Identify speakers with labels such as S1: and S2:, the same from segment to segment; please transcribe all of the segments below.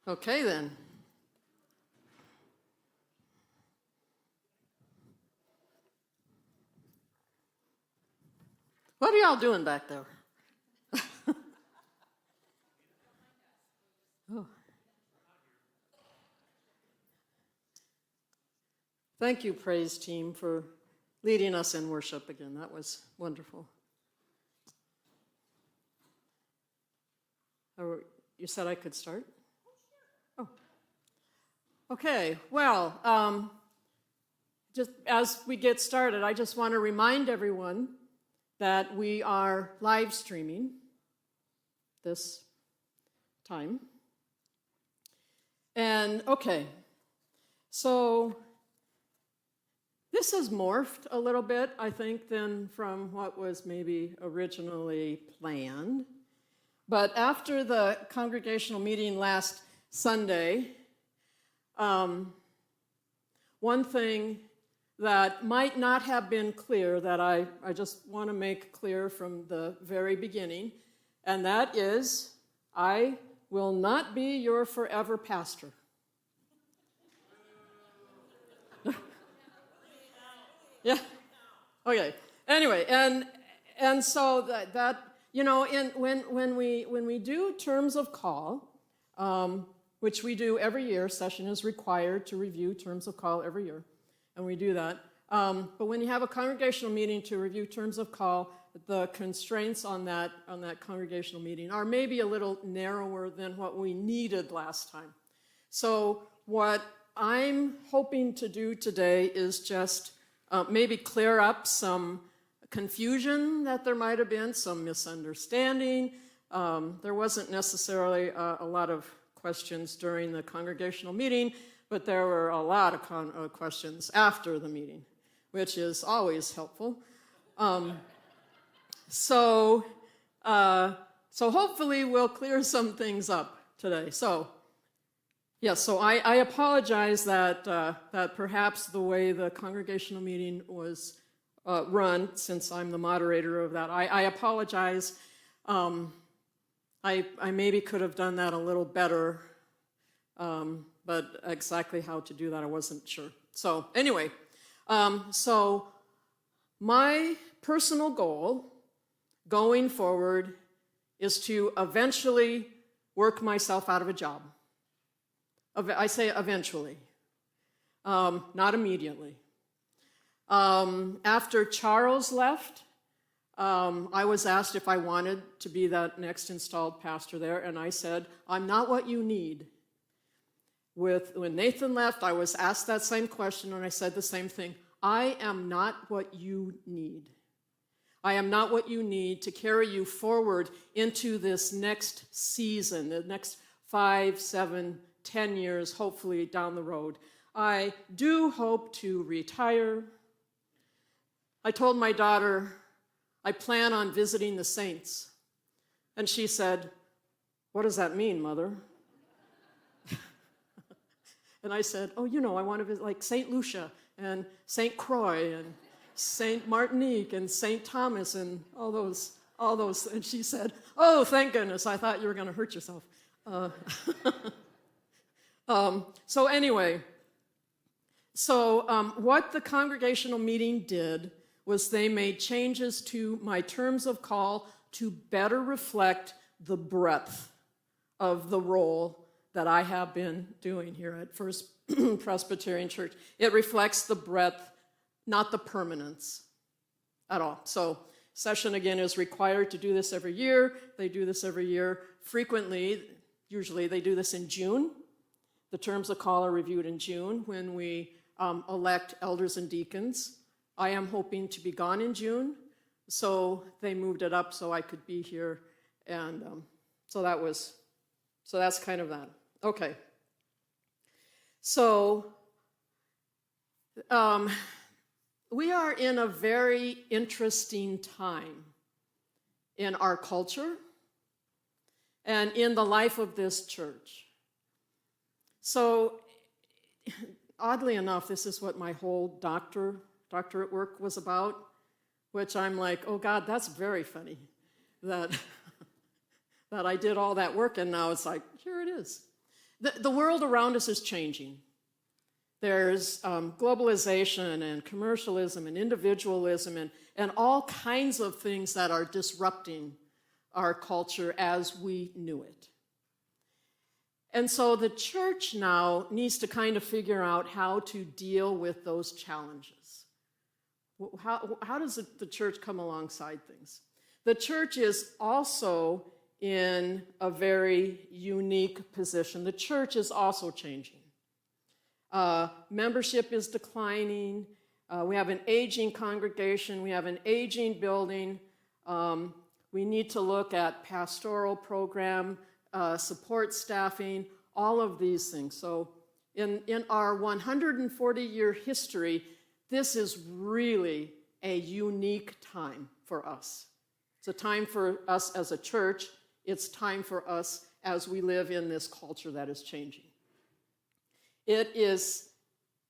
S1: Okay then. What are y'all doing back there? Oh. Thank you, praise team, for leading us in worship again. That was wonderful. Oh, you said I could start? Oh. Okay, well, just as we get started, I just want to remind everyone that we are live streaming this time. And okay, so this has morphed a little bit, I think, than from what was maybe originally planned. But after the congregational meeting last Sunday, one thing that might not have been clear that I just want to make clear from the very beginning, and that is, I will not be your forever pastor. Yeah. Okay. Anyway, and so that you know, when we do terms of call, which we do every year, session is required to review terms of call every year, and we do that. But when you have a congregational meeting to review terms of call, the constraints on that congregational meeting are maybe a little narrower than what we needed last time. So what I'm hoping to do today is just maybe clear up some confusion that there might have been, some misunderstanding. There wasn't necessarily a lot of questions during the congregational meeting, but there were a lot of questions after the meeting, which is always helpful. So hopefully we'll clear some things up today. So yes, so I apologize that perhaps the way the congregational meeting was run, since I'm the moderator of that, I apologize. I maybe could have done that a little better, but exactly how to do that I wasn't sure. So anyway, so my personal goal going forward is to eventually work myself out of a job. I say eventually, not immediately. After Charles left, I was asked if I wanted to be that next installed pastor there, and I said, I'm not what you need. When Nathan left, I was asked that same question, and I said the same thing. I am not what you need. I am not what you need to carry you forward into this next season, the next 5, 7, 10 years, hopefully down the road. I do hope to retire. I told my daughter, I plan on visiting the saints. And she said, what does that mean, Mother? And I said, oh, you know, I want to visit like St. Lucia and St. Croix and St. Martinique and St. Thomas and all those. And she said, oh, thank goodness, I thought you were going to hurt yourself. So anyway, what the congregational meeting did was they made changes to my terms of call to better reflect the breadth of the role that I have been doing here at First Presbyterian Church. It reflects the breadth, not the permanence at all. So session, again, is required to do this every year. They do this every year frequently. Usually they do this in June. The terms of call are reviewed in June when we elect elders and deacons. I am hoping to be gone in June, so they moved it up so I could be here, and so that's kind of that. Okay. So we are in a very interesting time in our culture and in the life of this church. So oddly enough, this is what my whole doctorate work was about, which I'm like, oh God, that's very funny that that I did all that work and now it's like, here it is. The world around us is changing. There's globalization and commercialism and individualism and all kinds of things that are disrupting our culture as we knew it. And so the church now needs to kind of figure out how to deal with those challenges. How does the church come alongside things? The church is also in a very unique position. The church is also changing. Membership is declining. We have an aging congregation. We have an aging building. We need to look at pastoral program, support staffing, all of these things. So in our 140-year history, this is really a unique time for us. It's a time for us as a church. It's time for us as we live in this culture that is changing. It is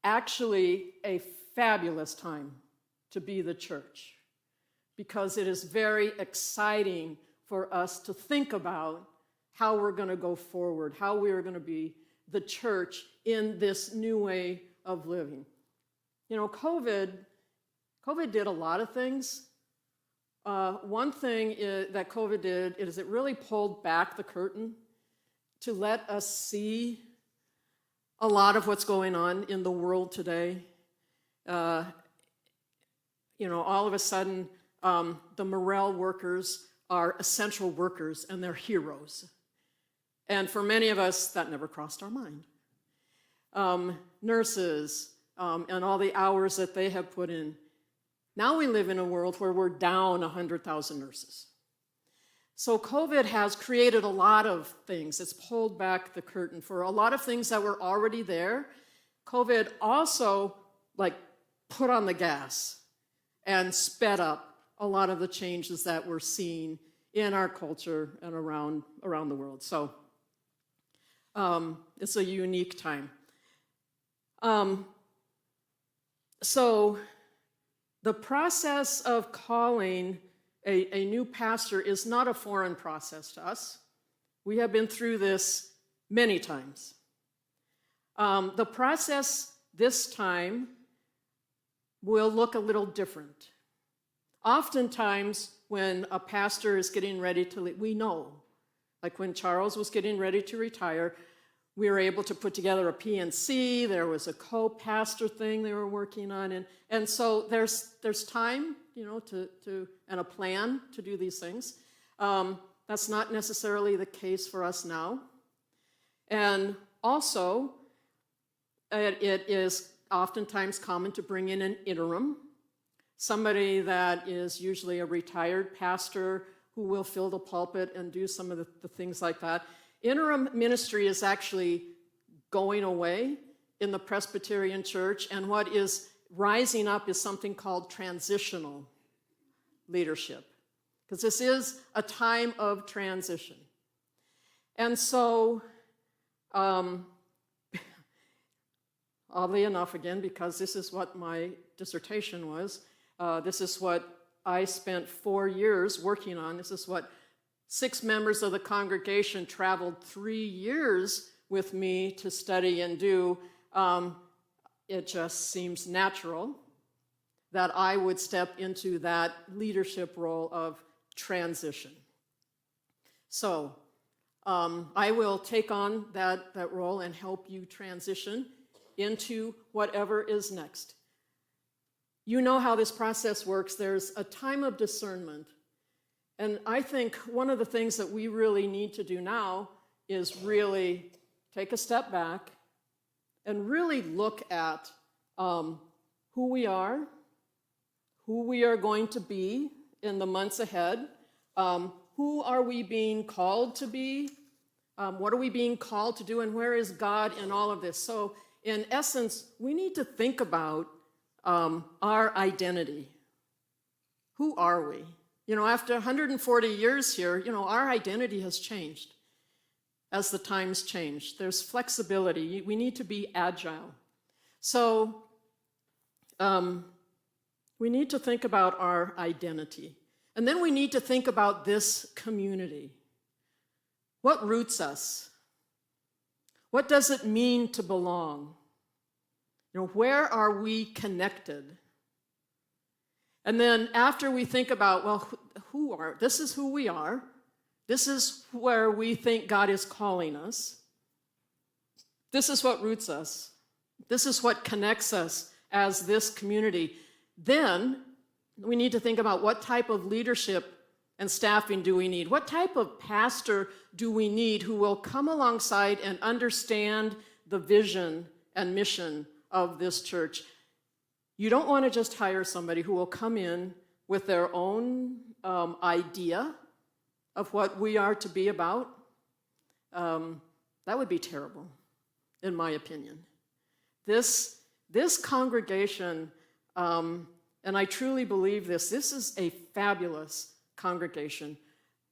S1: actually a fabulous time to be the church because it is very exciting for us to think about how we're going to go forward, how we are going to be the church in this new way of living. You know, COVID did a lot of things. One thing that COVID did is it really pulled back the curtain to let us see a lot of what's going on in the world today. You know, all of a sudden, the morale workers are essential workers and they're heroes. And for many of us, that never crossed our mind. Nurses and all the hours that they have put in. Now we live in a world where we're down 100,000 nurses. So COVID has created a lot of things. It's pulled back the curtain for a lot of things that were already there. COVID also put on the gas and sped up a lot of the changes that we're seeing in our culture and around the world. So it's a unique time. So the process of calling a new pastor is not a foreign process to us. We have been through this many times. The process this time will look a little different. Oftentimes, when a pastor is getting ready to leave, we know, like when Charles was getting ready to retire, we were able to put together a PNC. There was a co-pastor thing they were working on, and so there's time, you know, and a plan to do these things. That's not necessarily the case for us now, and also it is oftentimes common to bring in an interim, somebody that is usually a retired pastor who will fill the pulpit and do some of the things like that. Interim ministry is actually going away in the Presbyterian Church, and what is rising up is something called transitional leadership, because this is a time of transition. And so, oddly enough, again, because this is what my dissertation was, this is what I spent 4 years working on. This is what 6 members of the congregation traveled 3 years with me to study and do. It just seems natural that I would step into that leadership role of transition. So I will take on that role and help you transition into whatever is next. You know how this process works. There's a time of discernment. And I think one of the things that we really need to do now is really take a step back and really look at who we are going to be in the months ahead, who are we being called to be, what are we being called to do, and where is God in all of this? So in essence, we need to think about our identity. Who are we? You know, after 140 years here, you know, our identity has changed as the times change. There's flexibility. We need to be agile. So we need to think about our identity. And then we need to think about this community. What roots us? What does it mean to belong? You know, where are we connected? And then after we think about, well, this is who we are. This is where we think God is calling us. This is what roots us. This is what connects us as this community. Then we need to think about what type of leadership and staffing do we need? What type of pastor do we need who will come alongside and understand the vision and mission of this church? You don't want to just hire somebody who will come in with their own idea of what we are to be about. That would be terrible, in my opinion. This congregation, and I truly believe this is a fabulous congregation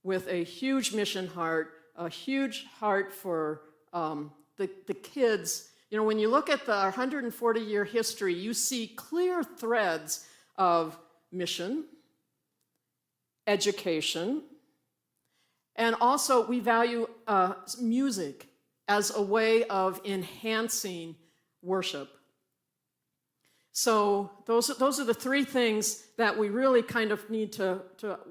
S1: with a huge mission heart, a huge heart for the kids. You know, when you look at our 140-year history, you see clear threads of mission, education, and also we value music as a way of enhancing worship. So those are the three things that we really kind of need to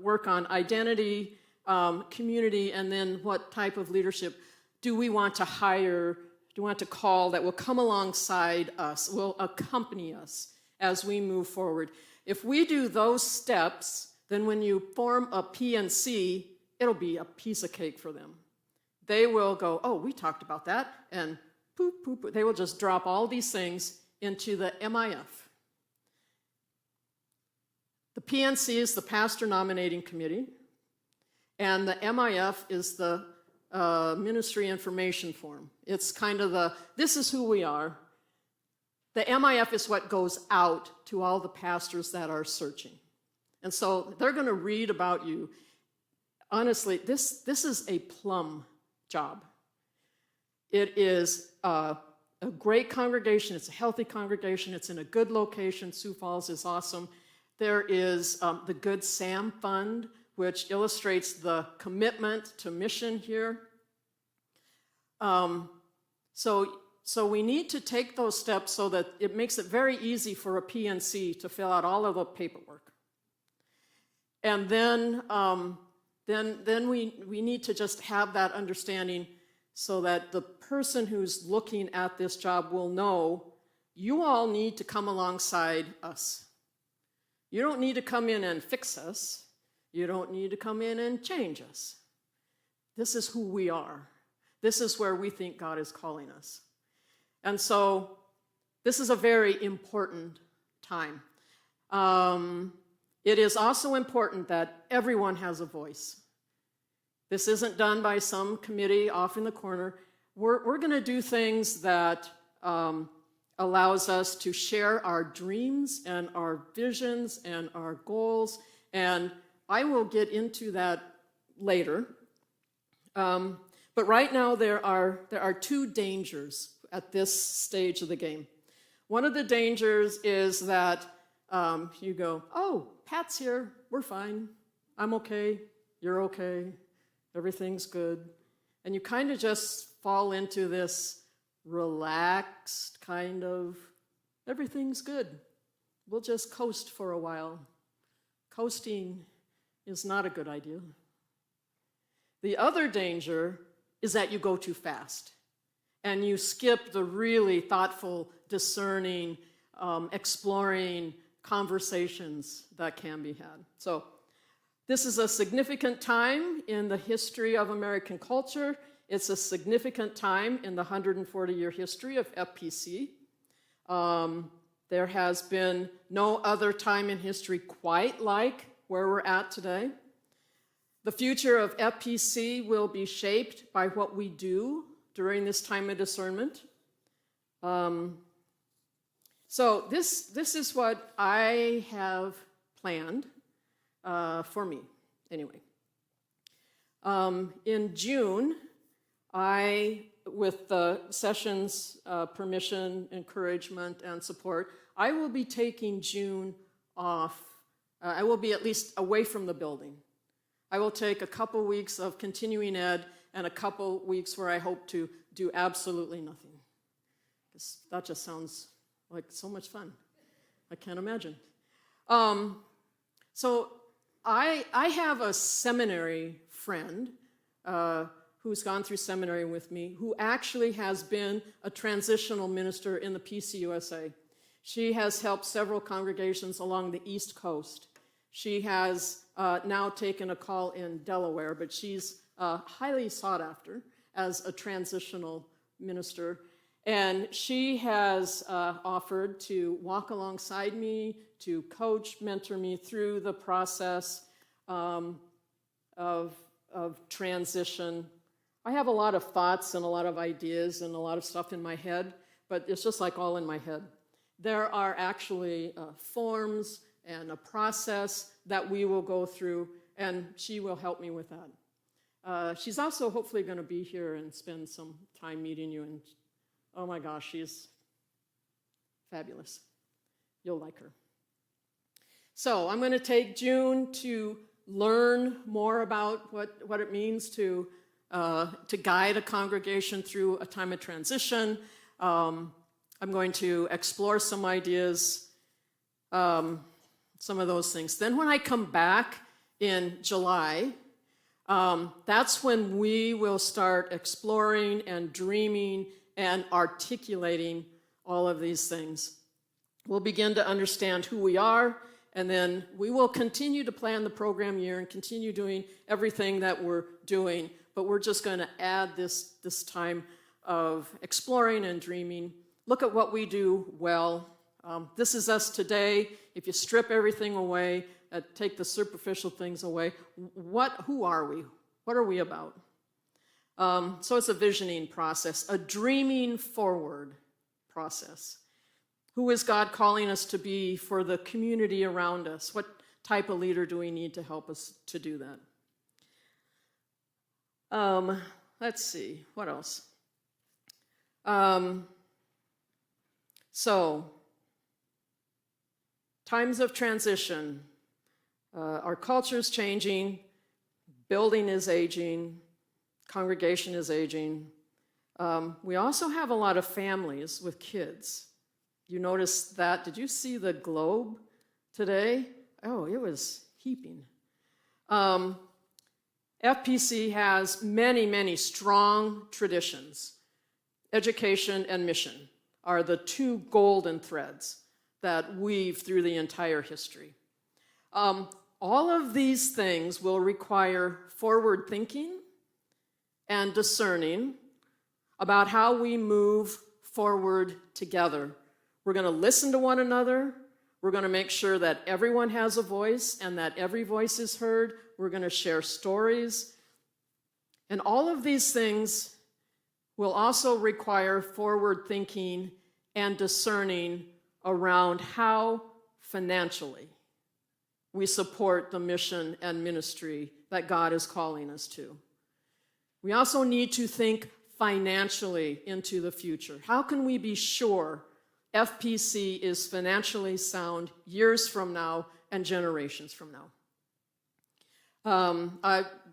S1: work on: identity, community, and then what type of leadership do we want to hire, do we want to call that will come alongside us, will accompany us as we move forward. If we do those steps, then when you form a PNC, it'll be a piece of cake for them. They will go, oh, we talked about that, and poop, poop, poop. They will just drop all these things into the MIF. The PNC is the Pastor Nominating Committee, and the MIF is the Ministry Information Form. It's kind of this is who we are. The MIF is what goes out to all the pastors that are searching. And so they're going to read about you. Honestly, this is a plum job. It is a great congregation. It's a healthy congregation. It's in a good location. Sioux Falls is awesome. There is the Good Sam Fund, which illustrates the commitment to mission here. So we need to take those steps so that it makes it very easy for a PNC to fill out all of the paperwork. And then we need to just have that understanding so that the person who's looking at this job will know you all need to come alongside us. You don't need to come in and fix us. You don't need to come in and change us. This is who we are. This is where we think God is calling us. And so this is a very important time. It is also important that everyone has a voice. This isn't done by some committee off in the corner. We're going to do things that allows us to share our dreams and our visions and our goals, and I will get into that later. But right now there are two dangers at this stage of the game. One of the dangers is that you go, oh, Pat's here, we're fine, I'm okay, you're okay, everything's good. And you kind of just fall into this relaxed kind of, everything's good. We'll just coast for a while. Coasting is not a good idea. The other danger is that you go too fast and you skip the really thoughtful, discerning, exploring conversations that can be had. So this is a significant time in the history of American culture. It's a significant time in the 140-year history of FPC. There has been no other time in history quite like where we're at today. The future of FPC will be shaped by what we do during this time of discernment. So this is what I have planned for me, anyway. In June, with the session's permission, encouragement, and support, I will be taking June off. I will be at least away from the building. I will take a couple weeks of continuing ed and a couple weeks where I hope to do absolutely nothing. That just sounds like so much fun. I can't imagine. So I have a seminary friend who's gone through seminary with me, who actually has been a transitional minister in the PCUSA. She has helped several congregations along the East Coast. She has now taken a call in Delaware, but she's highly sought after as a transitional minister. And she has offered to walk alongside me, to coach, mentor me through the process of transition. I have a lot of thoughts and a lot of ideas and a lot of stuff in my head, but it's just like all in my head. There are actually forms and a process that we will go through, and she will help me with that. She's also hopefully going to be here and spend some time meeting you, and oh my gosh, she's fabulous. You'll like her. So I'm going to take June to learn more about what it means to guide a congregation through a time of transition. I'm going to explore some ideas, some of those things. Then when I come back in July, that's when we will start exploring and dreaming and articulating all of these things. We'll begin to understand who we are, and then we will continue to plan the program year and continue doing everything that we're doing, but we're just going to add this time of exploring and dreaming. Look at what we do well. This is us today. If you strip everything away, take the superficial things away, who are we? What are we about? So it's a visioning process, a dreaming forward process. Who is God calling us to be for the community around us? What type of leader do we need to help us to do that? Let's see, what else? So, times of transition. Our culture is changing, building is aging, congregation is aging. We also have a lot of families with kids. You noticed that? Did you see the globe today? Oh, it was heaping. FPC has many, many strong traditions. Education and mission are the two golden threads that weave through the entire history. All of these things will require forward thinking and discerning about how we move forward together. We're going to listen to one another. We're going to make sure that everyone has a voice and that every voice is heard. We're going to share stories. And all of these things will also require forward thinking and discerning around how financially we support the mission and ministry that God is calling us to. We also need to think financially into the future. How can we be sure FPC is financially sound years from now and generations from now?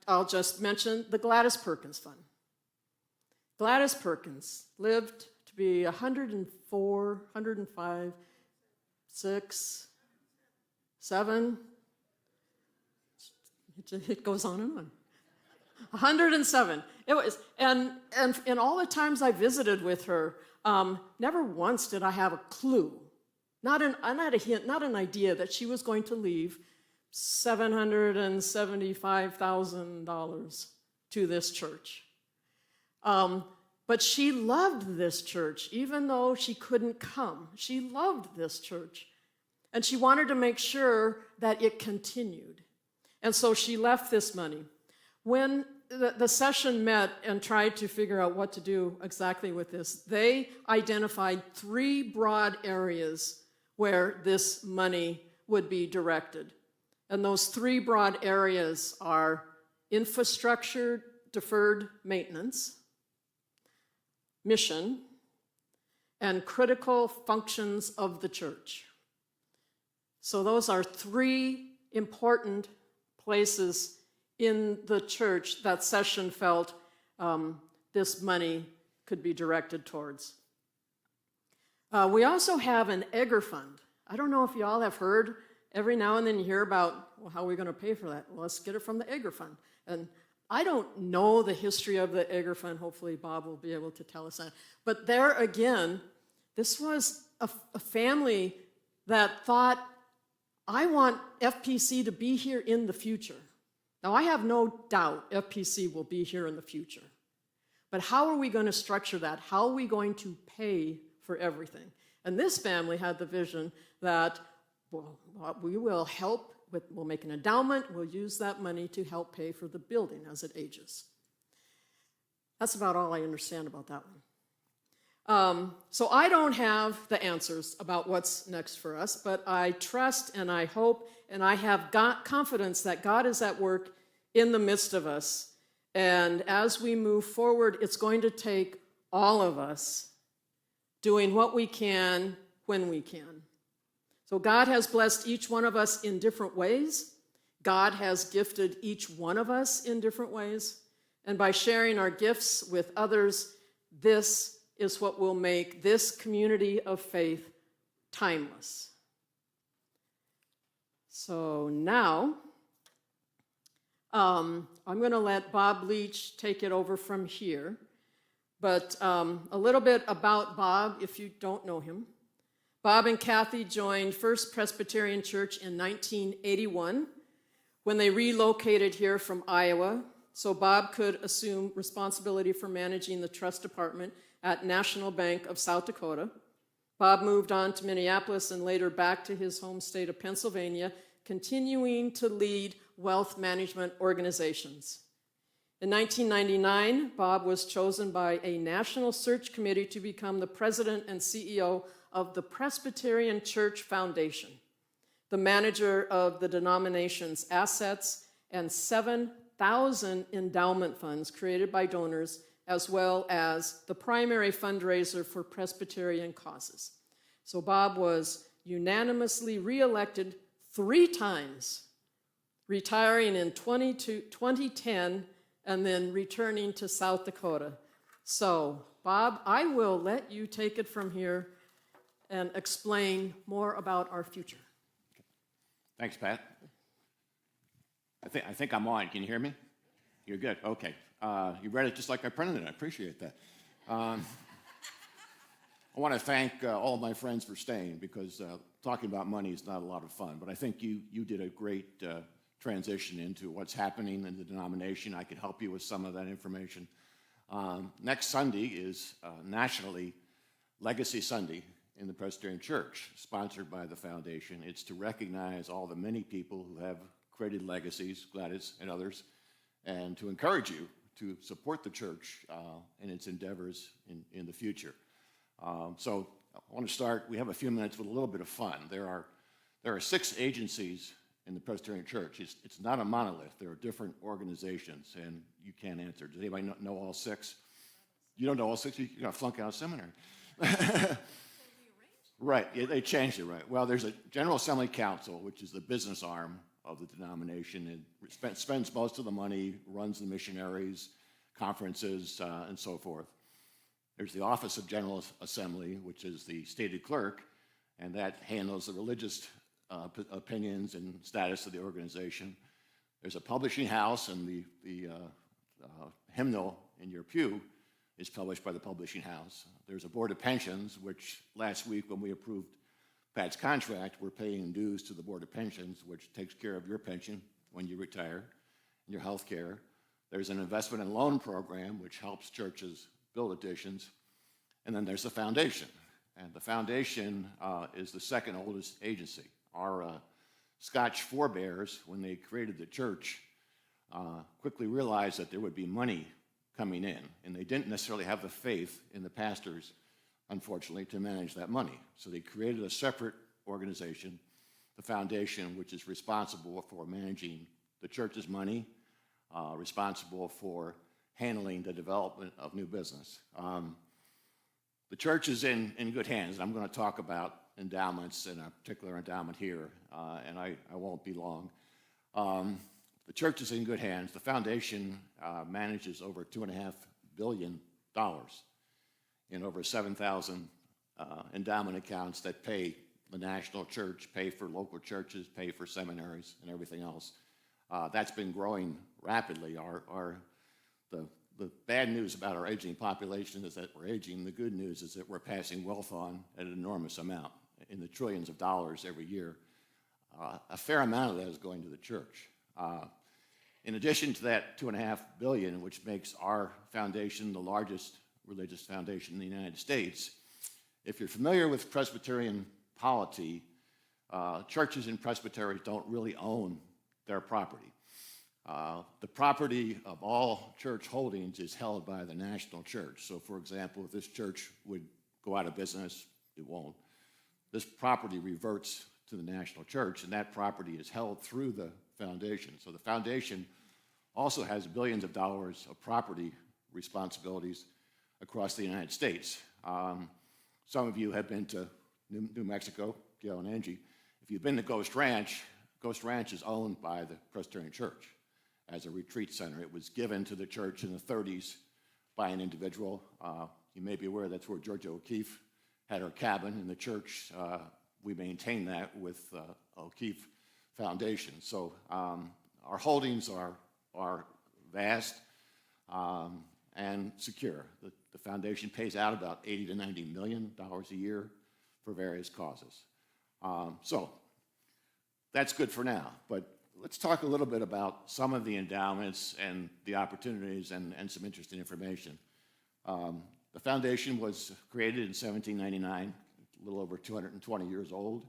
S1: I'll just mention the Gladys Perkins Fund. Gladys Perkins lived to be 104, 105, 6, 7. It goes on and on. 107. It was, and in all the times I visited with her, never once did I have a clue, not a hint, not an idea that she was going to leave $775,000 to this church. But she loved this church, even though she couldn't come. She loved this church, and she wanted to make sure that it continued. And so she left this money. When the session met and tried to figure out what to do exactly with this, they identified 3 broad areas where this money would be directed. And those 3 broad areas are infrastructure, deferred maintenance, mission, and critical functions of the church. So those are 3 important places in the church that session felt this money could be directed towards. We also have an Egger Fund. I don't know if you all have heard, every now and then you hear about, well, how are we going to pay for that? Well, let's get it from the Egger Fund. And I don't know the history of the Egger Fund. Hopefully Bob will be able to tell us that. But there again, this was a family that thought, I want FPC to be here in the future. Now, I have no doubt FPC will be here in the future. But how are we going to structure that? How are we going to pay for everything? And this family had the vision that, well, we will help, we'll make an endowment, we'll use that money to help pay for the building as it ages. That's about all I understand about that one. So I don't have the answers about what's next for us, but I trust and I hope and I have got confidence that God is at work in the midst of us. And as we move forward, it's going to take all of us doing what we can when we can. So God has blessed each one of us in different ways. God has gifted each one of us in different ways. And by sharing our gifts with others, this is what will make this community of faith timeless. So now, I'm going to let Bob Leach take it over from here. But a little bit about Bob, if you don't know him. Bob and Kathy joined First Presbyterian Church in 1981 when they relocated here from Iowa, so Bob could assume responsibility for managing the trust department at National Bank of South Dakota. Bob moved on to Minneapolis and later back to his home state of Pennsylvania, continuing to lead wealth management organizations. In 1999, Bob was chosen by a national search committee to become the president and CEO of the Presbyterian Church Foundation, the manager of the denomination's assets and 7,000 endowment funds created by donors, as well as the primary fundraiser for Presbyterian causes. So Bob was unanimously reelected 3 times, retiring in 2010 and then returning to South Dakota. So, Bob, I will let you take it from here and explain more about our future.
S2: Thanks, Pat. I think I'm on. Can you hear me? You're good. Okay. You read it just like I printed it. I appreciate that. I want to thank all of my friends for staying because talking about money is not a lot of fun. But I think you did a great transition into what's happening in the denomination. I could help you with some of that information. Next Sunday is nationally Legacy Sunday in the Presbyterian Church, sponsored by the foundation. It's to recognize all the many people who have created legacies, Gladys and others, and to encourage you to support the church in its endeavors in the future. So I want to start, we have a few minutes with a little bit of fun. There are 6 agencies in the Presbyterian Church. It's not a monolith. There are different organizations, and you can't answer. Does anybody know all 6? You don't know all 6? You're going to flunk out of seminary. Right, they changed it, right. Well, there's a General Assembly Council, which is the business arm of the denomination. It spends most of the money, runs the missionaries, conferences, and so forth. There's the Office of General Assembly, which is the stated clerk, and that handles the religious opinions and status of the organization. There's a publishing house, and the hymnal in your pew is published by the publishing house. There's a Board of Pensions, which last week when we approved Pat's contract, we're paying dues to the Board of Pensions, which takes care of your pension when you retire and your health care. There's an investment and loan program, which helps churches build additions. And then there's the foundation. And the foundation is the second oldest agency. Our Scotch forebears, when they created the church, quickly realized that there would be money coming in, and they didn't necessarily have the faith in the pastors, unfortunately, to manage that money. So they created a separate organization, the foundation, which is responsible for managing the church's money, responsible for handling the development of new business. The church is in good hands. I'm going to talk about endowments and a particular endowment here, and I won't be long. The church is in good hands. The foundation manages over $2.5 billion. in over 7,000 endowment accounts that pay the national church, pay for local churches, pay for seminaries and everything else. That's been growing rapidly. The bad news about our aging population is that we're aging. The good news is that we're passing wealth on at an enormous amount, in the trillions of dollars every year. A fair amount of that is going to the church. In addition to that $2.5 billion, which makes our foundation the largest religious foundation in the United States, if you're familiar with Presbyterian polity, churches and presbyteries don't really own their property. The property of all church holdings is held by the national church. So, for example, if this church would go out of business, it won't. This property reverts to the national church, and that property is held through the foundation. So the foundation also has billions of dollars of property responsibilities across the United States. Some of you have been to New Mexico, Gail and Angie. If you've been to Ghost Ranch is owned by the Presbyterian Church as a retreat center. It was given to the church in the 30s by an individual. You may be aware that's where Georgia O'Keeffe had her cabin in the church. We maintain that with O'Keeffe Foundation. So our holdings are vast and secure. The foundation pays out about $80 to $90 million a year for various causes. So that's good for now, but let's talk a little bit about some of the endowments and the opportunities and some interesting information. The foundation was created in 1799, a little over 220 years old.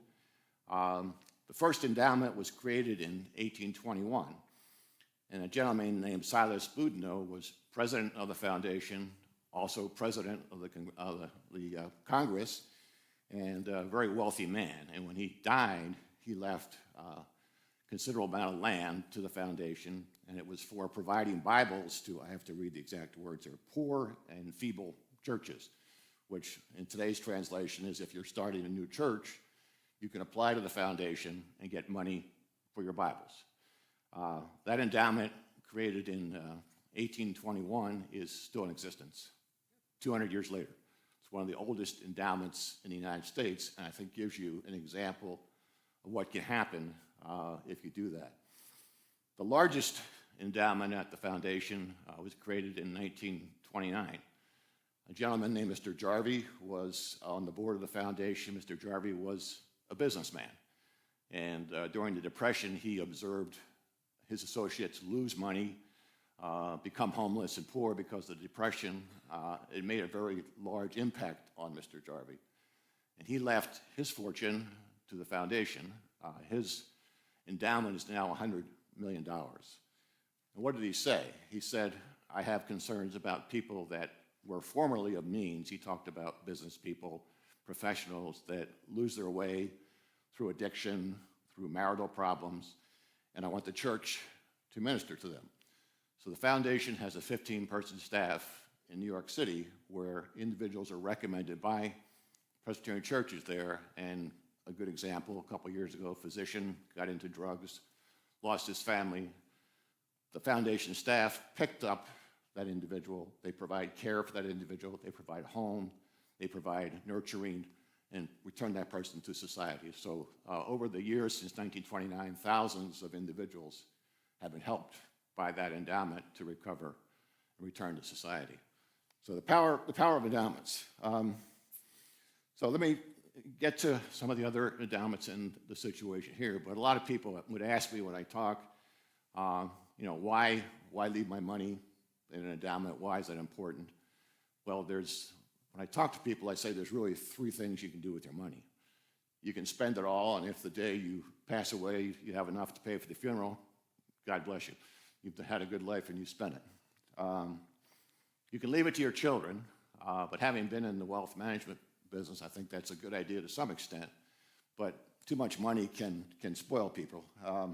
S2: The first endowment was created in 1821, and a gentleman named Silas Boudinot was president of the foundation, also president of the Congress, and a very wealthy man. And when he died, he left a considerable amount of land to the foundation, and it was for providing Bibles to, I have to read the exact words here, poor and feeble churches, which in today's translation is if you're starting a new church, you can apply to the foundation and get money for your Bibles. That endowment, created in 1821, is still in existence 200 years later. It's one of the oldest endowments in the United States, and I think gives you an example of what can happen if you do that. The largest endowment at the foundation was created in 1929. A gentleman named Mr. Jarvie was on the board of the foundation. Mr. Jarvie was a businessman, and during the Depression, he observed his associates lose money, become homeless and poor because of the Depression. It made a very large impact on Mr. Jarvie, and he left his fortune to the foundation. His endowment is now $100 million. And what did he say? He said, I have concerns about people that were formerly of means. He talked about business people, professionals that lose their way through addiction, through marital problems, and I want the church to minister to them. So the foundation has a 15-person staff in New York City where individuals are recommended by Presbyterian churches there, and a good example, a couple years ago, a physician got into drugs, lost his family. The foundation staff picked up that individual. They provide care for that individual. They provide home. They provide nurturing and return that person to society. So over the years since 1929, thousands of individuals have been helped by that endowment to recover and return to society. So the power of endowments. So let me get to some of the other endowments in the situation here. But a lot of people would ask me when I talk, why leave my money in an endowment? Why is that important? Well, when I talk to people, I say there's really three things you can do with your money. You can spend it all, and if the day you pass away, you have enough to pay for the funeral, God bless you. You've had a good life and you spent it. You can leave it to your children, but having been in the wealth management business, I think that's a good idea to some extent, but too much money can spoil people. I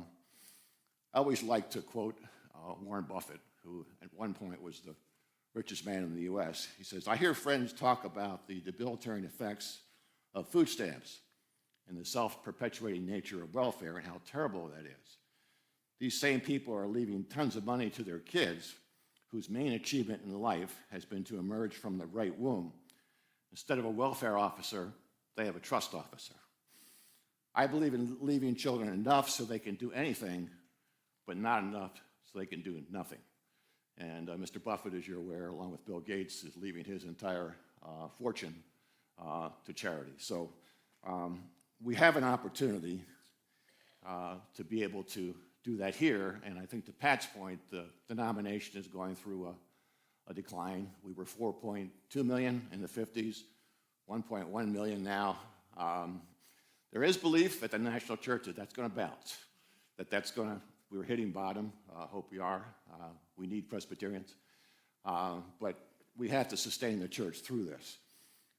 S2: always like to quote Warren Buffett, who at one point was the richest man in the U.S. He says, I hear friends talk about the debilitating effects of food stamps and the self-perpetuating nature of welfare and how terrible that is. These same people are leaving tons of money to their kids whose main achievement in life has been to emerge from the right womb Instead of a welfare officer, they have a trust officer. I believe in leaving children enough so they can do anything, but not enough so they can do nothing. And Mr. Buffett, as you're aware, along with Bill Gates, is leaving his entire fortune to charity. So we have an opportunity to be able to do that here. And I think to Pat's point, the denomination is going through a decline. We were 4.2 million in the 50s, 1.1 million now. There is belief at the national church that that's going to bounce, we're hitting bottom. Hope we are. We need Presbyterians. But we have to sustain the church through this.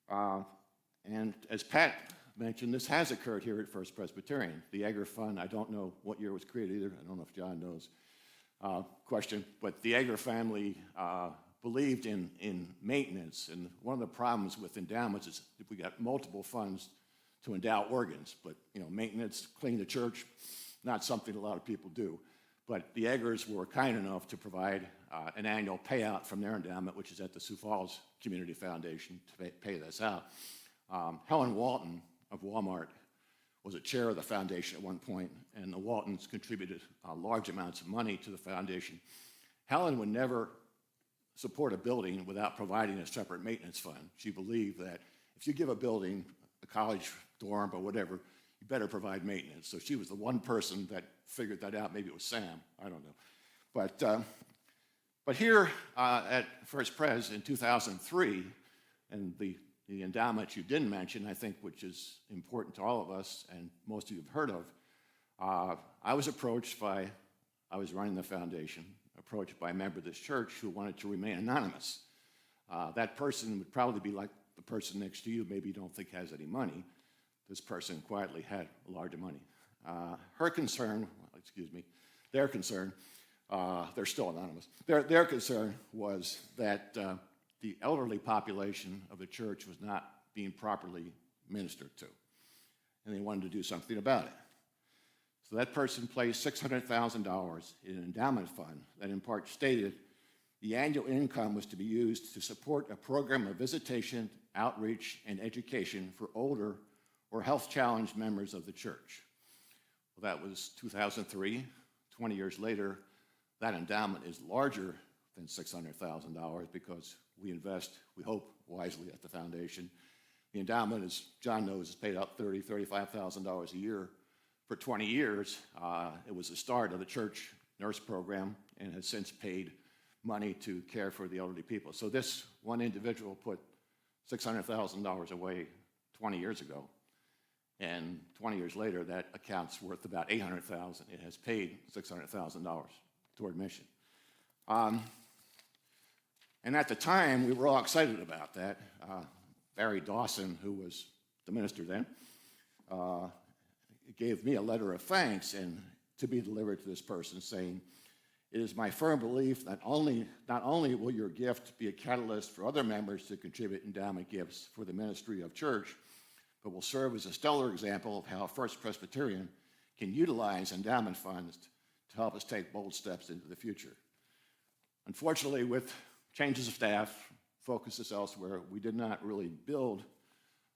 S2: And as Pat mentioned, this has occurred here at First Presbyterian. The Egger Fund, I don't know what year it was created either. I don't know if John knows. Question. But the Egger family believed in maintenance. And one of the problems with endowments is if we got multiple funds to endow organs. But, maintenance, clean the church, not something a lot of people do. But the Eggers were kind enough to provide an annual payout from their endowment, which is at the Sioux Falls Community Foundation, to pay this out. Helen Walton of Walmart was a chair of the foundation at one point, and the Waltons contributed large amounts of money to the foundation. Helen would never support a building without providing a separate maintenance fund. She believed that if you give a building, a college dorm or whatever, you better provide maintenance. So she was the one person that figured that out. Maybe it was Sam, I don't know. But here at First Pres in 2003, and the endowment you didn't mention, I think, which is important to all of us, and most of you have heard of, I was running the foundation, approached by a member of this church who wanted to remain anonymous. That person would probably be like the person next to you, maybe you don't think has any money. This person quietly had a large amount of money. Their concern, they're still anonymous. Their concern was that the elderly population of the church was not being properly ministered to, and they wanted to do something about it. So that person placed $600,000 in an endowment fund that in part stated the annual income was to be used to support a program of visitation, outreach, and education for older or health-challenged members of the church. Well, that was 2003. 20 years later, that endowment is larger than $600,000 because we invest, we hope, wisely at the foundation. The endowment, as John knows, has paid out $30,000, $35,000 a year for 20 years. It was the start of the church nurse program and has since paid money to care for the elderly people. So this one individual put $600,000 away 20 years ago. And 20 years later, that account's worth about $800,000. It has paid $600,000 toward mission. And at the time, we were all excited about that. Barry Dawson, who was the minister then, gave me a letter of thanks and to be delivered to this person saying, "It is my firm belief that not only will your gift be a catalyst for other members to contribute endowment gifts for the ministry of church, but will serve as a stellar example of how First Presbyterian can utilize endowment funds to help us take bold steps into the future." Unfortunately, with changes of staff, focuses elsewhere, we did not really build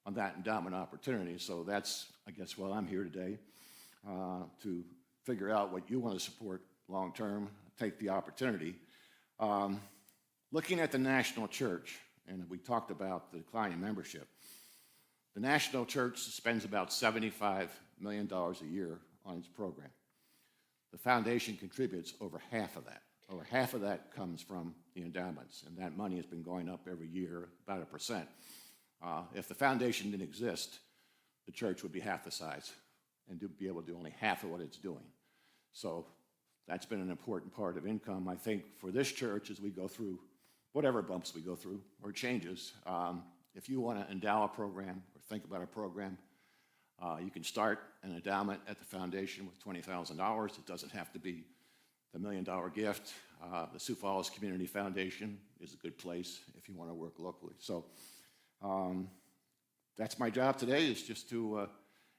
S2: on that endowment opportunity. So that's, I guess, why I'm here today, to figure out what you want to support long-term, take the opportunity. Looking at the national church, and we talked about the decline in membership, the national church spends about $75 million a year on its program. The foundation contributes over half of that. Over half of that comes from the endowments, and that money has been going up every year, about 1%. If the foundation didn't exist, the church would be half the size and be able to do only half of what it's doing. So that's been an important part of income, I think, for this church as we go through whatever bumps we go through or changes. If you want to endow a program or think about a program, you can start an endowment at the foundation with $20,000. It doesn't have to be the $1 million gift. The Sioux Falls Community Foundation is a good place if you want to work locally. So that's my job today, is just to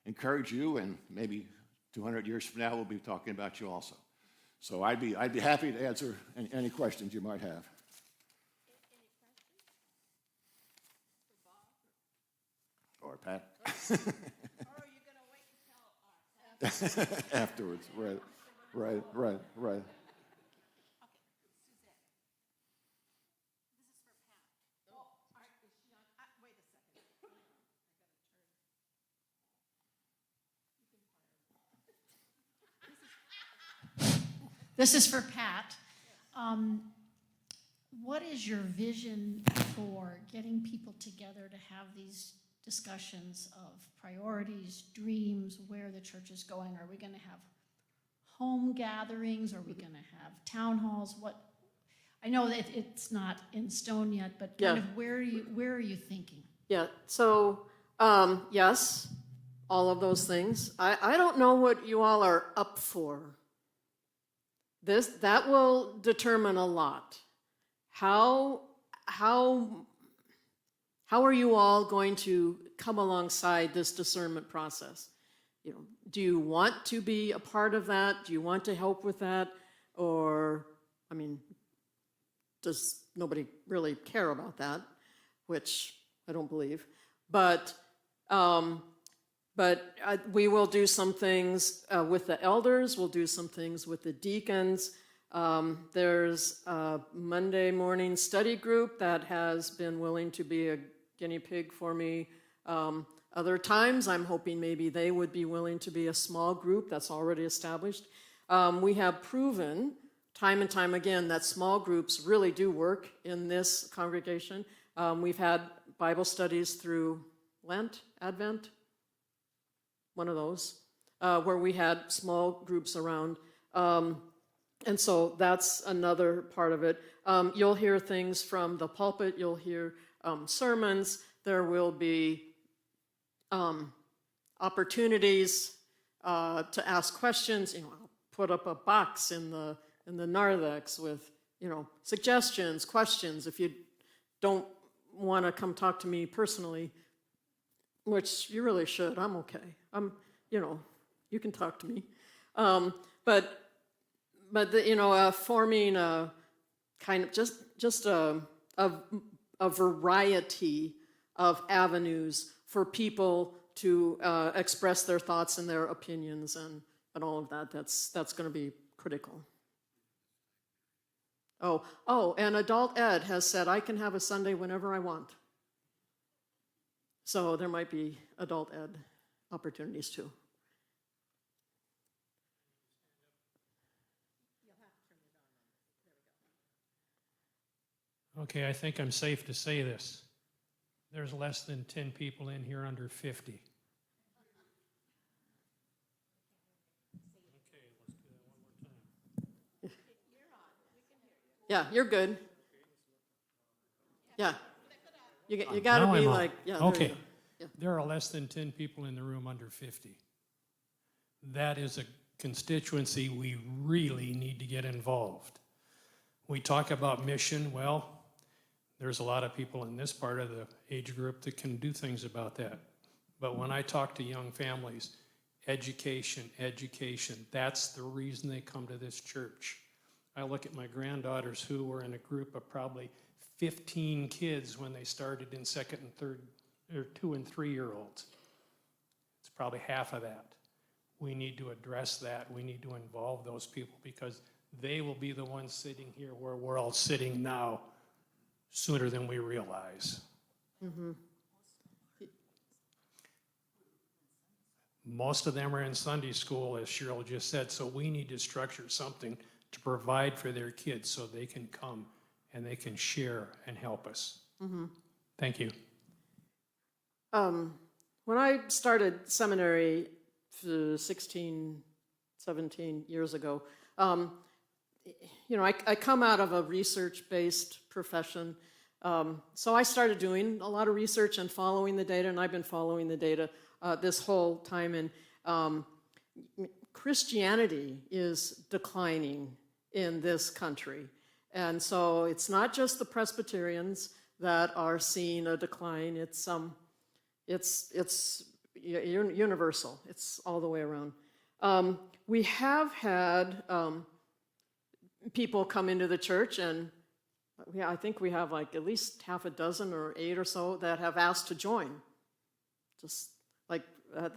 S2: encourage you, and maybe 200 years from now we'll be talking about you also. So I'd be happy to answer any questions you might have.
S3: Any questions for Bob or
S2: Or Pat?
S3: Or are you gonna wait until
S2: Afterwards, right.
S3: Okay, Suzanne. This is for Pat. Oh, all right, is she on? Wait a second. I gotta turn. This is for Pat. What is your vision for getting people together to have these discussions of priorities, dreams, where the church is going? Are we going to have home gatherings? Are we going to have town halls? What? I know that it's not in stone yet, but kind
S1: Yeah.
S3: of where are you thinking?
S1: Yeah, so, yes, all of those things. I don't know what you all are up for. That will determine a lot. How are you all going to come alongside this discernment process? You know, do you want to be a part of that? Do you want to help with that? Or, I mean, does nobody really care about that? Which I don't believe. But we will do some things with the elders. We'll do some things with the deacons. There's a Monday morning study group that has been willing to be a guinea pig for me. Other times, I'm hoping maybe they would be willing to be a small group that's already established. We have proven time and time again that small groups really do work in this congregation. We've had Bible studies through Lent, Advent, one of those, where we had small groups around. And so that's another part of it. You'll hear things from the pulpit. You'll hear sermons. There will be opportunities to ask questions. You know, I'll put up a box in the narthex with, you know, suggestions, questions. If you don't want to come talk to me personally, which you really should, I'm okay. You know, you can talk to me. But forming a kind of just a variety of avenues for people to express their thoughts and their opinions and all of that. That's going to be critical. Oh, and Adult Ed has said I can have a Sunday whenever I want. So there might be Adult Ed opportunities too.
S4: Okay, I think I'm safe to say this. There's less than 10 people in here under 50. Okay, let's do that one more time.
S1: Yeah, you're good. Yeah. You got to
S4: Now
S1: be
S4: I'm on.
S1: like, yeah. There
S4: Okay.
S1: you go. Yeah.
S4: There are less than 10 people in the room under 50. That is a constituency we really need to get involved. We talk about mission. Well, there's a lot of people in this part of the age group that can do things about that. But when I talk to young families, education, that's the reason they come to this church. I look at my granddaughters who were in a group of probably 15 kids when they started in second and third, or 2 and 3 year olds. It's probably half of that. We need to address that. We need to involve those people because they will be the ones sitting here where we're all sitting now sooner than we realize.
S1: Mm-hmm.
S4: Most of them are in Sunday school, as Cheryl just said, so we need to structure something to provide for their kids so they can come and they can share and help us.
S1: Mm-hmm.
S4: Thank you.
S1: When I started seminary 16, 17 years ago, I come out of a research-based profession. So I started doing a lot of research and following the data, and I've been following the data this whole time. And Christianity is declining in this country. And so it's not just the Presbyterians that are seeing a decline. It's universal. It's all the way around. We have had people come into the church, and I think we have like at least half a dozen or 8 or so that have asked to join just like,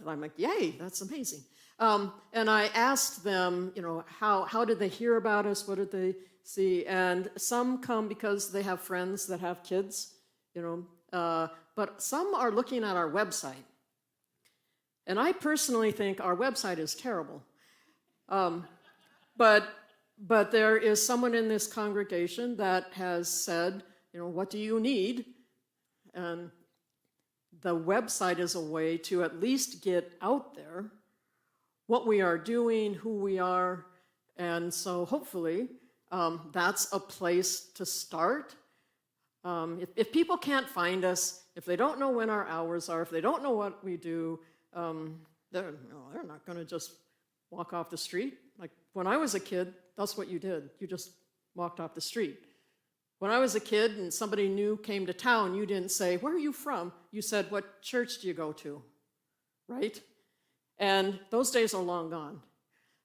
S1: I'm like, yay, that's amazing. And I asked them, how did they hear about us? What did they see? And some come because they have friends that have kids, but some are looking at our website. And I personally think our website is terrible. But there is someone in this congregation that has said, what do you need? And the website is a way to at least get out there what we are doing, who we are. And so hopefully that's a place to start. If people can't find us, if they don't know when our hours are, if they don't know what we do, they're not going to just walk off the street. Like when I was a kid, that's what you did. You just walked off the street. When I was a kid and somebody new came to town, you didn't say, where are you from? You said, what church do you go to? Right? And those days are long gone.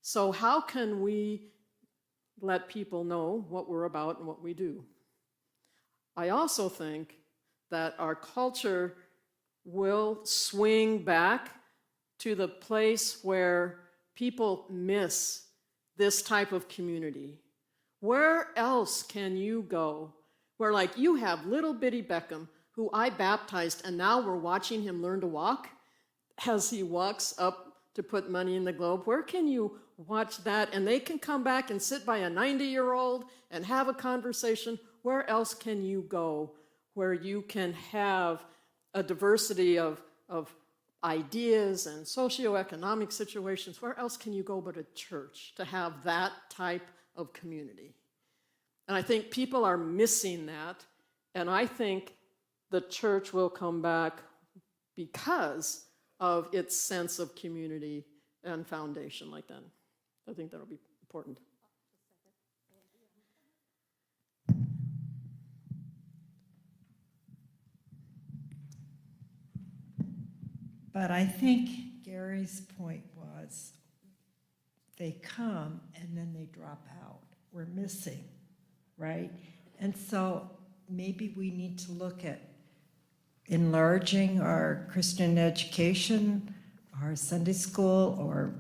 S1: So how can we let people know what we're about and what we do? I also think that our culture will swing back to the place where people miss this type of community. Where else can you go where, like, you have little bitty Beckham, who I baptized, and now we're watching him learn to walk as he walks up to put money in the globe? Where can you watch that? And they can come back and sit by a 90-year-old and have a conversation. Where else can you go where you can have a diversity of ideas and socioeconomic situations? Where else can you go but a church to have that type of community? And I think people are missing that, and I think the church will come back because of its sense of community and foundation like that. I think that'll be important.
S5: But I think Gary's point was they come and then they drop out. We're missing, right? And so maybe we need to look at enlarging our Christian education, our Sunday school, or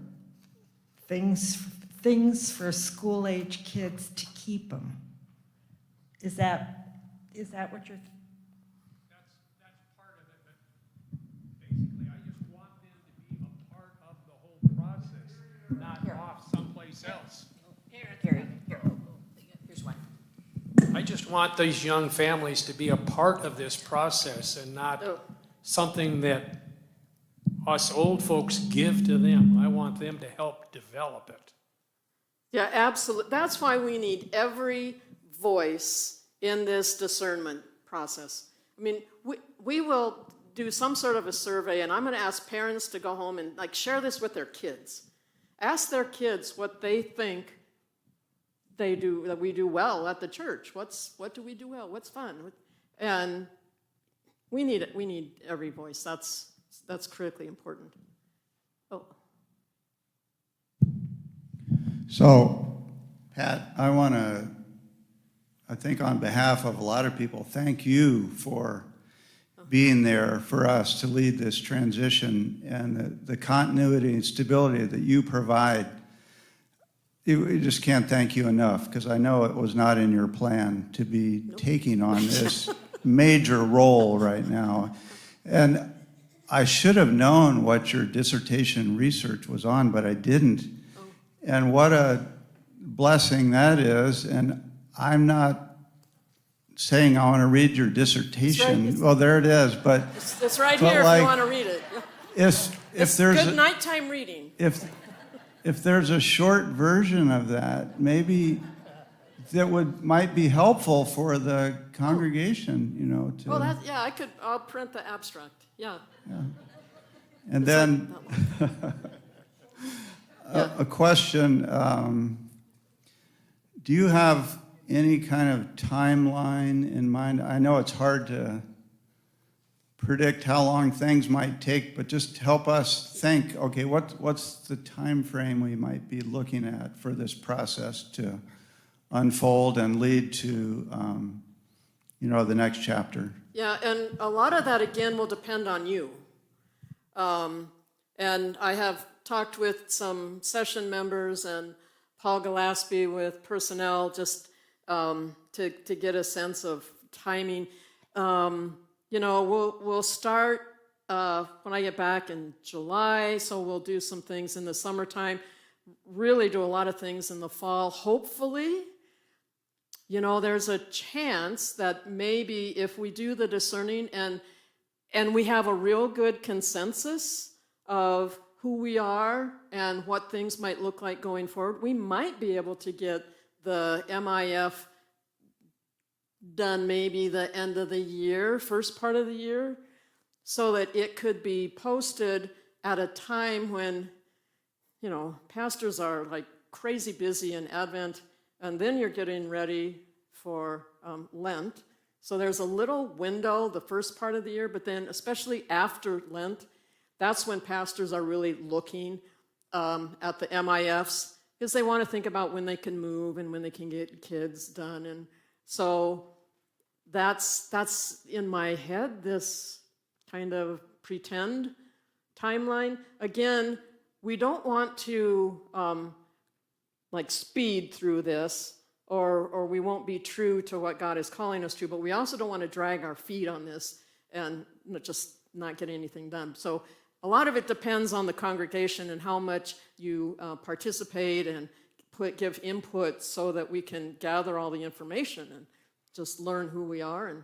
S5: things for school-age kids to keep them. Is that what you're?
S4: That's part of it, but basically, I just want them to be a part of the whole process, not off someplace else.
S6: Here's one.
S4: I just want these young families to be a part of this process and not something that us old folks give to them. I want them to help develop it.
S1: Yeah, absolutely. That's why we need every voice in this discernment process. I mean, we will do some sort of a survey, and I'm going to ask parents to go home and share this with their kids. Ask their kids what they think they do, that we do well at the church. What do we do well? What's fun? And we need it. We need every voice. That's critically important. Oh.
S7: So, Pat, I think on behalf of a lot of people, thank you for being there for us to lead this transition and the continuity and stability that you provide. We just can't thank you enough, because I know it was not in your plan to be taking on this major role right now. And I should have known what your dissertation research was on, but I didn't. And what a blessing that is. And I'm not saying I want to read your dissertation.
S1: It's right.
S7: Well, there it is. But
S1: It's right
S7: but
S1: here
S7: like,
S1: if you want to read it.
S7: if
S1: It's
S7: there's
S1: good nighttime reading.
S7: if there's a short version of that, maybe that might be helpful for the congregation, to.
S1: Well, I'll print the abstract. Yeah.
S7: And then a question, do you have any kind of timeline in mind? I know it's hard to predict how long things might take, but just help us think, okay, what's the time frame we might be looking at for this process to unfold and lead to, the next chapter?
S1: Yeah, and a lot of that, again, will depend on you. And I have talked with some session members and Paul Gillespie with personnel just to get a sense of timing. We'll start when I get back in July, so we'll do some things in the summertime, really do a lot of things in the fall, hopefully. There's a chance that maybe if we do the discerning and we have a real good consensus of who we are and what things might look like going forward, we might be able to get the MIF done maybe the end of the year, first part of the year, so that it could be posted at a time when, pastors are like crazy busy in Advent, and then you're getting ready for Lent. So there's a little window the first part of the year, but then especially after Lent, that's when pastors are really looking at the MIFs, because they want to think about when they can move and when they can get kids done. And so that's in my head, this kind of pretend timeline. Again, we don't want to speed through this, or we won't be true to what God is calling us to, but we also don't want to drag our feet on this and just not get anything done. So a lot of it depends on the congregation and how much you participate and give input so that we can gather all the information and just learn who we are and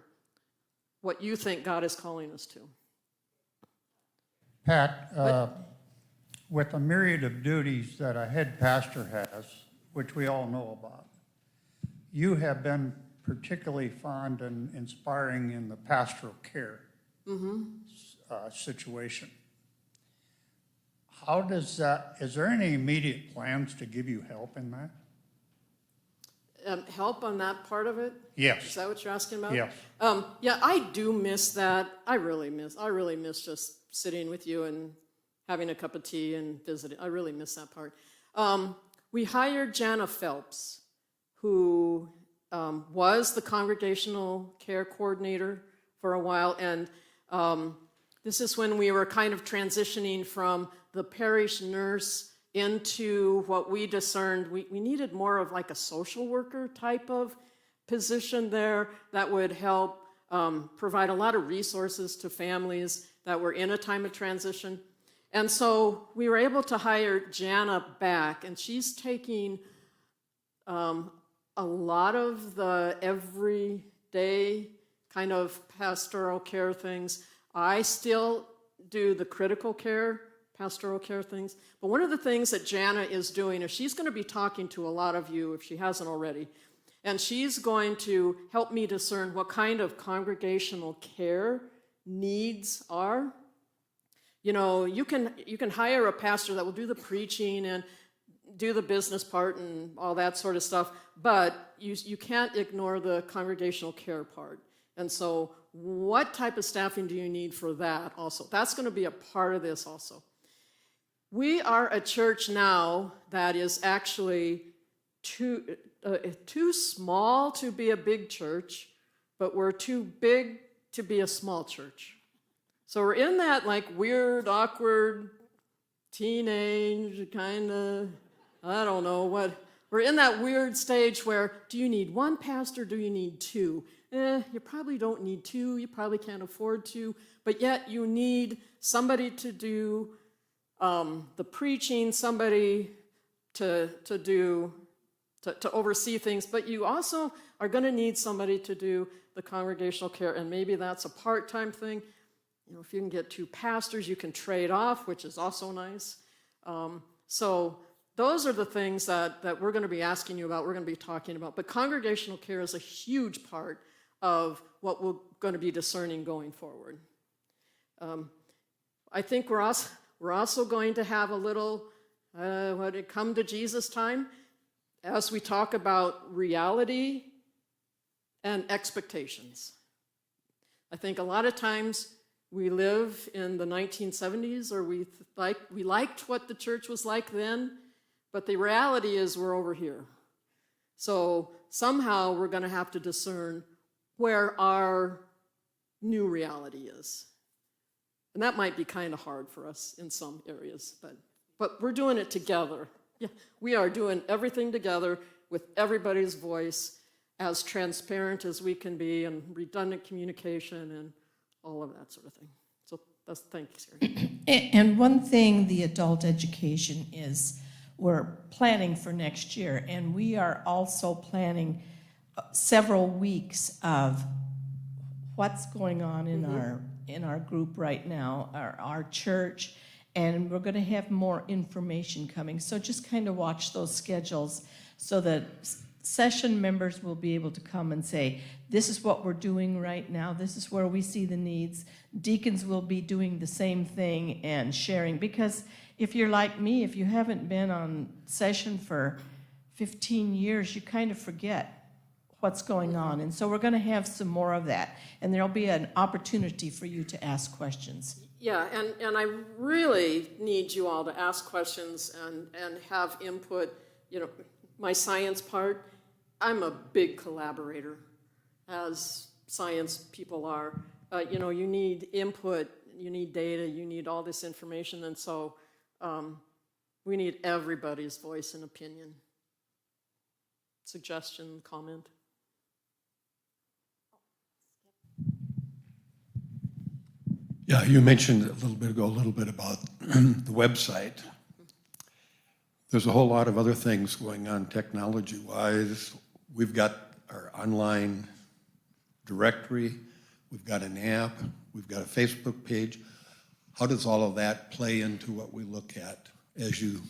S1: what you think God is calling us to.
S6: Pat, with a myriad of duties that a head pastor has, which we all know about, you have been particularly fond and inspiring in the pastoral care situation. How does that, is there any immediate plans to give you help in that?
S1: Help on that part of it?
S6: Yes.
S1: Is that what you're asking about?
S6: Yes.
S1: Yeah, I do miss that. I really miss just sitting with you and having a cup of tea and visiting. I really miss that part. We hired Jana Phelps, who was the congregational care coordinator for a while, and this is when we were kind of transitioning from the parish nurse into what we discerned. We needed more of like a social worker type of position there that would help provide a lot of resources to families that were in a time of transition. And so we were able to hire Jana back, and she's taking a lot of the everyday kind of pastoral care things. I still do the critical care, pastoral care things. But one of the things that Jana is doing is she's going to be talking to a lot of you, if she hasn't already, and she's going to help me discern what kind of congregational care needs are. You can hire a pastor that will do the preaching and do the business part and all that sort of stuff, but you can't ignore the congregational care part. And so what type of staffing do you need for that also? That's going to be a part of this also. We are a church now that is actually too small to be a big church, but we're too big to be a small church. So we're in that weird, awkward, teenage kind of, I don't know what. We're in that weird stage where, do you need one pastor? Do you need two? You probably don't need two. You probably can't afford to. But yet you need somebody to do the preaching, somebody to oversee things. But you also are going to need somebody to do the congregational care. And maybe that's a part-time thing. If you can get two pastors, you can trade off, which is also nice. So those are the things that we're going to be asking you about, we're going to be talking about. But congregational care is a huge part of what we're going to be discerning going forward. I think we're also going to have a little, come to Jesus time, as we talk about reality and expectations. I think a lot of times we live in the 1970s, or we liked what the church was like then, but the reality is we're over here. So somehow we're going to have to discern where our new reality is. And that might be kind of hard for us in some areas, but we're doing it together. Yeah, we are doing everything together with everybody's voice, as transparent as we can be, and redundant communication and all of that sort of thing. So that's, thanks, Gary.
S8: And one thing, the adult education is, we're planning for next year, and we are also planning several weeks of what's going on in our group right now, our church, and we're going to have more information coming. So just kind of watch those schedules so that session members will be able to come and say, this is what we're doing right now, this is where we see the needs. Deacons will be doing the same thing and sharing, because if you're like me, if you haven't been on session for 15 years, you kind of forget what's going on. And so we're going to have some more of that, and there'll be an opportunity for you to ask questions.
S1: Yeah, and I really need you all to ask questions and have input. You know, my science part, I'm a big collaborator, as science people are. You know, you need input, you need data, you need all this information, and so we need everybody's voice and opinion. Suggestion, comment?
S9: Yeah, you mentioned a little bit ago about the website. There's a whole lot of other things going on technology-wise. We've got our online directory, we've got an app, we've got a Facebook page. How does all of that play into what we look at as you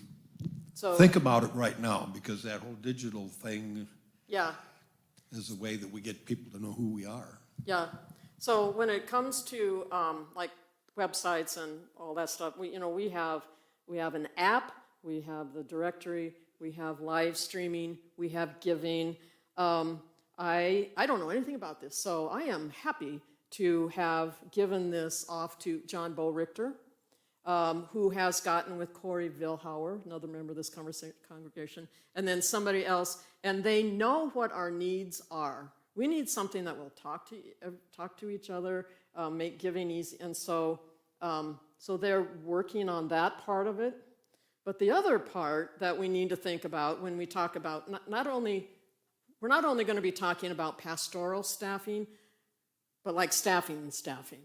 S9: think about it right now? Because that whole digital thing is a way that we get people to know who we are.
S1: Yeah. So when it comes to like websites and all that stuff, we have an app, we have the directory, we have live streaming, we have giving. I don't know anything about this, so I am happy to have given this off to John Bo Richter, who has gotten with Corey Vilhauer, another member of this congregation, and then somebody else, and they know what our needs are. We need something that will talk to each other, make giving easy, and so they're working on that part of it. But the other part that we need to think about when we talk about we're not only going to be talking about pastoral staffing, but like staffing and staffing.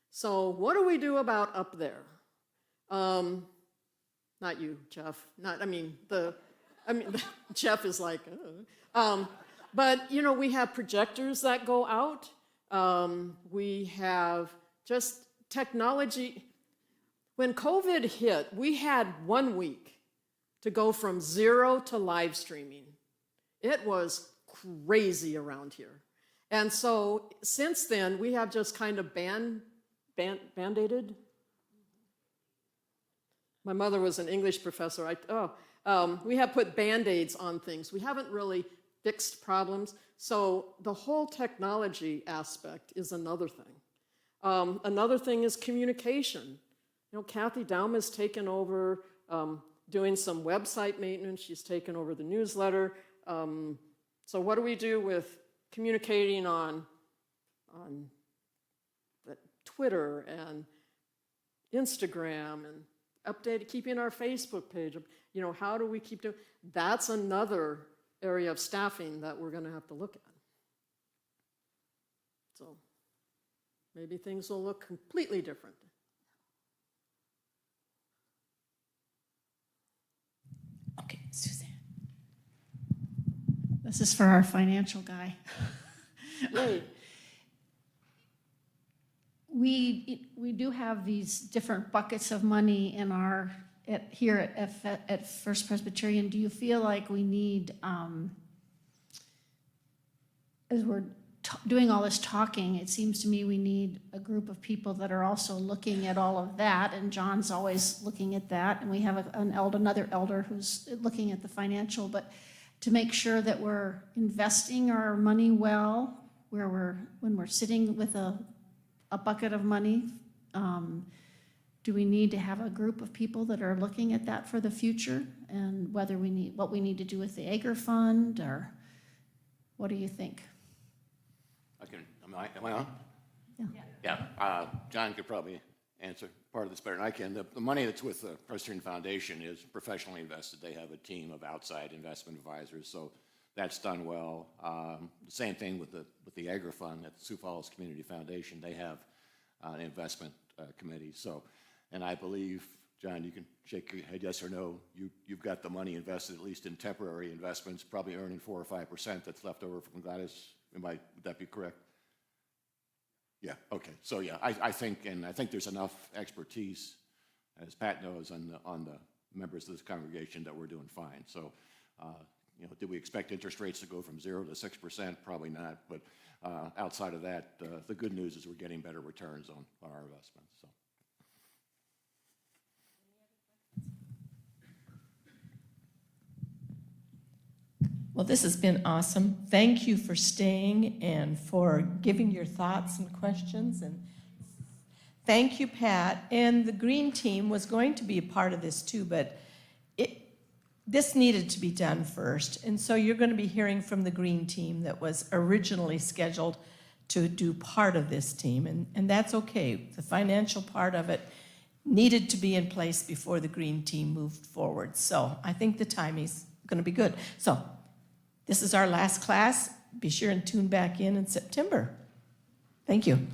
S1: So what do we do about up there? Not you, Jeff. Jeff is like, but, you know, we have projectors that go out. We have just technology. When COVID hit, we had 1 week to go from 0 to live streaming. It was crazy around here. And so since then, we have just kind of band-aided. My mother was an English professor. We have put Band-Aids on things. We haven't really fixed problems. So the whole technology aspect is another thing. Another thing is communication. You know, Kathy Daum has taken over doing some website maintenance. She's taken over the newsletter. So what do we do with communicating on Twitter and Instagram and keeping our Facebook page? You know, how do we keep doing? That's another area of staffing that we're going to have to look at. So maybe things will look completely different.
S8: Okay, Suzanne.
S3: This is for our financial guy.
S1: Yay.
S3: We do have these different buckets of money in our here at First Presbyterian. Do you feel like we need, as we're doing all this talking, it seems to me we need a group of people that are also looking at all of that, and John's always looking at that, and we have another elder who's looking at the financial, but to make sure that we're investing our money well, when we're sitting with a bucket of money, do we need to have a group of people that are looking at that for the future, and what we need to do with the Ager Fund, or what do you think?
S2: Am I on?
S3: Yeah.
S2: Yeah, John could probably answer part of this better than I can. The money that's with the Presbyterian Foundation is professionally invested. They have a team of outside investment advisors, so that's done well. The same thing with the AgriFund at the Sioux Falls Community Foundation. They have an investment committee. So, and I believe, John, you can shake your head yes or no. You've got the money invested at least in temporary investments, probably earning 4 or 5% that's left over from Gladys. Would that be correct? Yeah. Okay. So yeah, I think there's enough expertise, as Pat knows, on the members of this congregation that we're doing fine. So, you know, do we expect interest rates to go from 0 to 6%? Probably not. But outside of that, the good news is we're getting better returns on our investments. So.
S8: Well, this has been awesome. Thank you for staying and for giving your thoughts and questions. And thank you, Pat. And the Green Team was going to be a part of this too, but this needed to be done first. And so you're going to be hearing from the Green Team that was originally scheduled to do part of this team. And that's okay. The financial part of it needed to be in place before the Green Team moved forward. So I think the timing's going to be good. So this is our last class. Be sure and tune back in September. Thank you.